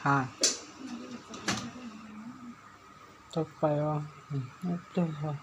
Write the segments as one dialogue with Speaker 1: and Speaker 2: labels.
Speaker 1: ha tóc phải không được rồi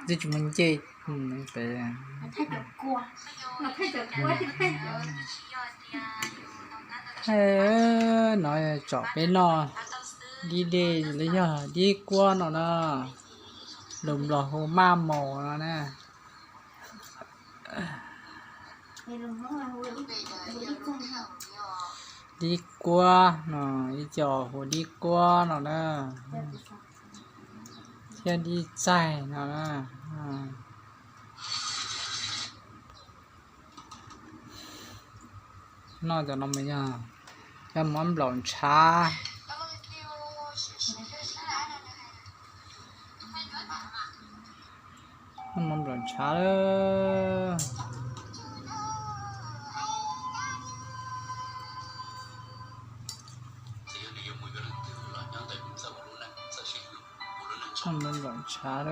Speaker 1: thì chúng mình chơi phải nói chọn bên nó đi đi lấy giờ đi qua nó nè lùm lò hồ ma mồ nó nè đi qua nó đi chợ hồ đi qua nó nè xe đi chạy nó nè nó cho nó mới nhá cái món lẩu chả món lẩu chả đó món lẩu chả đó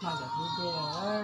Speaker 1: nóจะพูดด้วย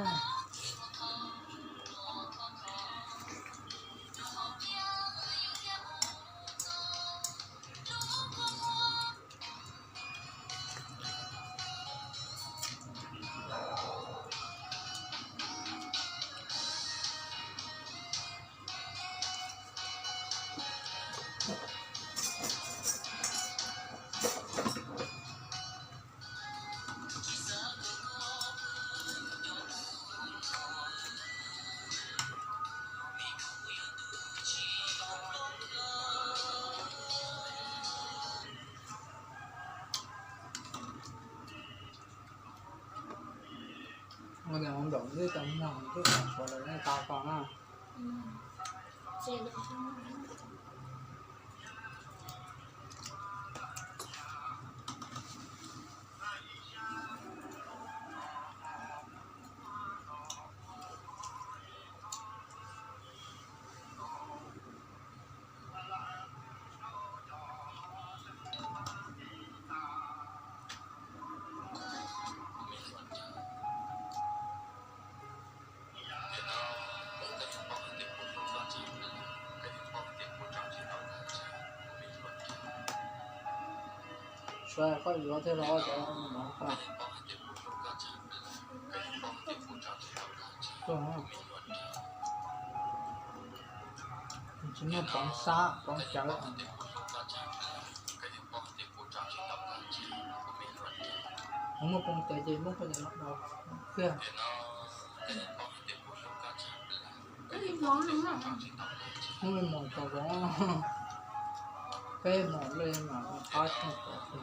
Speaker 1: มันจะมันโดดด้วยตรงนั้นที่สองคนเลยตาฟังอ่ะ所以快乐这老家麻烦，对啊，你怎么帮杀帮加了？我们帮带进，我们在那到，对啊。我们忙到光，该忙累嘛，他挺好的。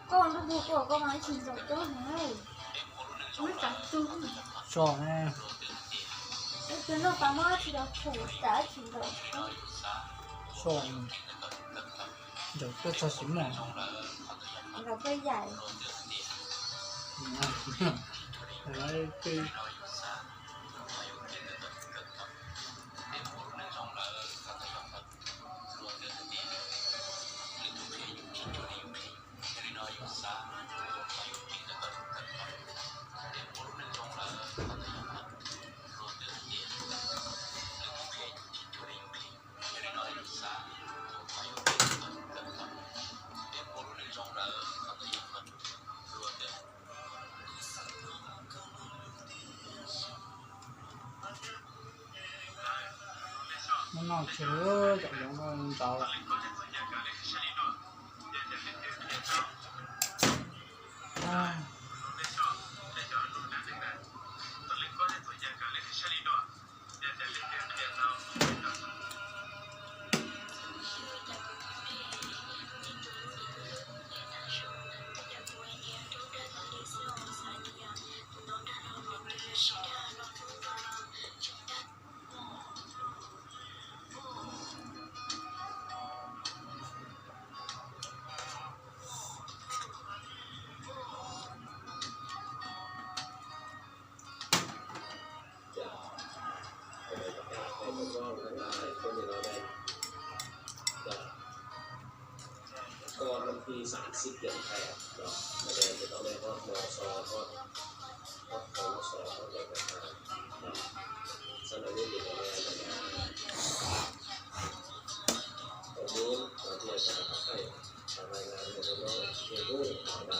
Speaker 2: con nó buộc của con nói chuyện rồi con này nó chặt chung
Speaker 1: Rồi nè.
Speaker 2: Cái nó tao nói thì nó phủ đã chỉ rồi
Speaker 1: Rồi. Rồi tôi cho xíu này.
Speaker 2: Rồi cái dài.
Speaker 1: Đấy cái nó chứa chọn giống con tàu à.
Speaker 3: ก็มันปี30เดือนแปดเนาะมาเรียนจะต้องได้ฮอดมสฮอดปวสฮอดอะไรต่างๆเนาะสำหรับเรื่องเด็กอะไรต่างๆตรงนี้เราที่จะให้ทำรายงานในเรื่องเรียนรู้ธรรมดา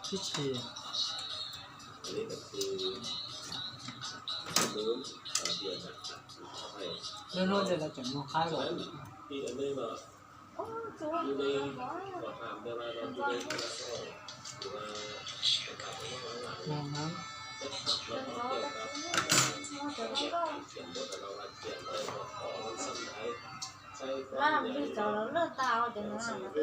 Speaker 1: พิธี
Speaker 3: อันนี้ก็คือรู้เดือนนะครับให้
Speaker 1: เรื่องโน้นเดี๋ยวเราจะมาคล้ายหรอ
Speaker 3: ที่อันนี้มา
Speaker 2: โอ้สวย
Speaker 3: อยู่ใน
Speaker 2: เลย
Speaker 3: ก่อถามได้ว่าเราอยู่ในคณะสงฆ์หรือว่าต่างๆของเราหลัง
Speaker 1: มองนั้น
Speaker 3: เราต้องเกี่ยวกับเขียนบทเราเขียนอะไรของสมัยใช้ความ
Speaker 2: làm đi cho nó lơ tao cho nó làm nó cứ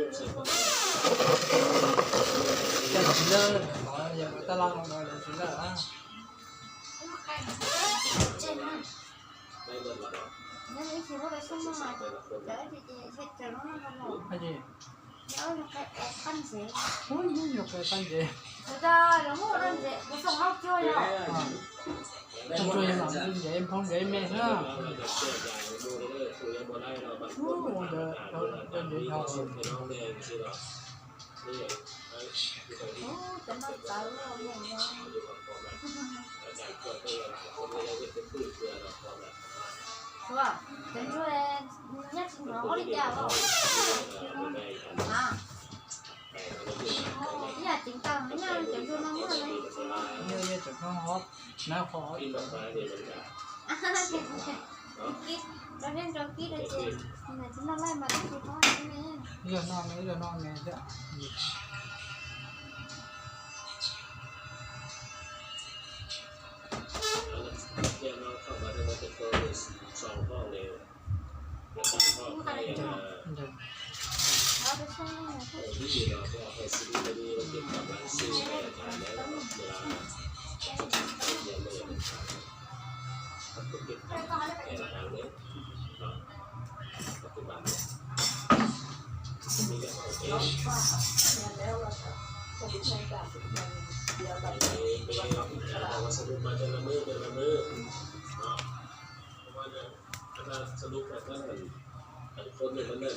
Speaker 1: จะชิลเลอร์บอกอย่ามาตลอดลงมาเลยชิลเลอร์อ่ะ
Speaker 2: trên này
Speaker 3: ไม่เหมือนเรา
Speaker 2: nên ý chỉ có cái sông mà để thì sẽ chờ nó không nổi
Speaker 1: พอดี
Speaker 2: nhớ là cái khăn gì
Speaker 1: โอ้ยนี่อยู่กับกันเจ
Speaker 2: người ta nó mua đơn gì nó xong học chưa nhở
Speaker 1: ผมช่วยหลังยิ่งใหญ่พร้อมใหญ่แม่ฮะโอ้เดี๋ยวเราเดินเดี๋ยวเรา
Speaker 2: ô cho nó tới rồi mình nha chưa đến rồi nhất nó có đi chào không à nhà chính tầng nó nha chẳng cho nó mua này
Speaker 1: เนี่ยจะเข้าฮอปน้าขออีก
Speaker 2: cho nên rồi kí được chị mà chúng nó lại mà nó chỉ có cái này
Speaker 1: เรือนอนนี้เรือนอนนี้จะ
Speaker 3: เรียนเราเข้ามาในวัดเป็นตัวสองห้องเร็วแล้วก็ห้องให้
Speaker 1: จะ
Speaker 2: nó cái xong này là thích
Speaker 3: ที่เราก็ให้ซีดีดีเราเก็บกับหลังซีให้อาจารย์แล้วเวลาเรียนไม่อยากเป็นขาดถ้าคุณเก็บกับอาจารย์เนี่ยปัจจุบันมีแบบโอเควัสดุมาแต่ละมือแต่ละมือเนาะเพราะว่าเนี่ยถ้าสรุปแบบนั้นคนหนึ่งมันนั่น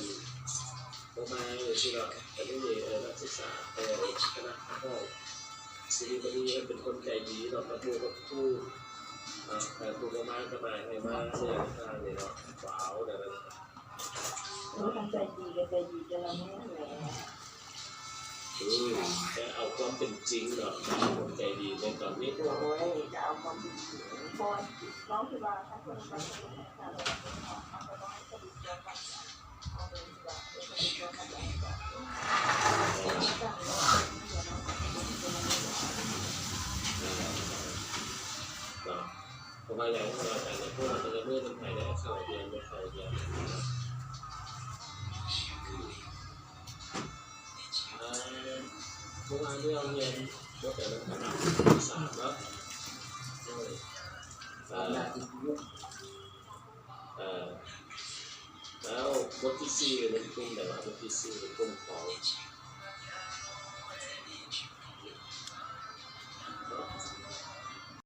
Speaker 3: ออกมาสิเราแต่ไม่มีนักศึกษาคณะห้องศิริบดีเป็นคนใจดีเรามาพูดกับผู้แต่ผู้ประมาณก็มาให้มาเสียทางเนี่ยเนาะว้าวเดี๋ยวนั้นใจดีก็ใจดีจะละไม่แหละแต่เอาความเป็นจริงเนาะคนใจดีในตอนนี้โอ้ยจะเอาความเป็นจริงพอน้องที่ว่าถ้าคนไปเพราะว่าอย่างที่เราแต่ในพวกเราจะเมื่อมันถ่ายได้เข้าเรียนไม่เข้าเรียนเมื่อวานที่เราเรียนยกแต่ละคณะ3แล้วแล้วบทที่4เป็นกลุ่มแบบว่าบทที่4เป็นกลุ่มของ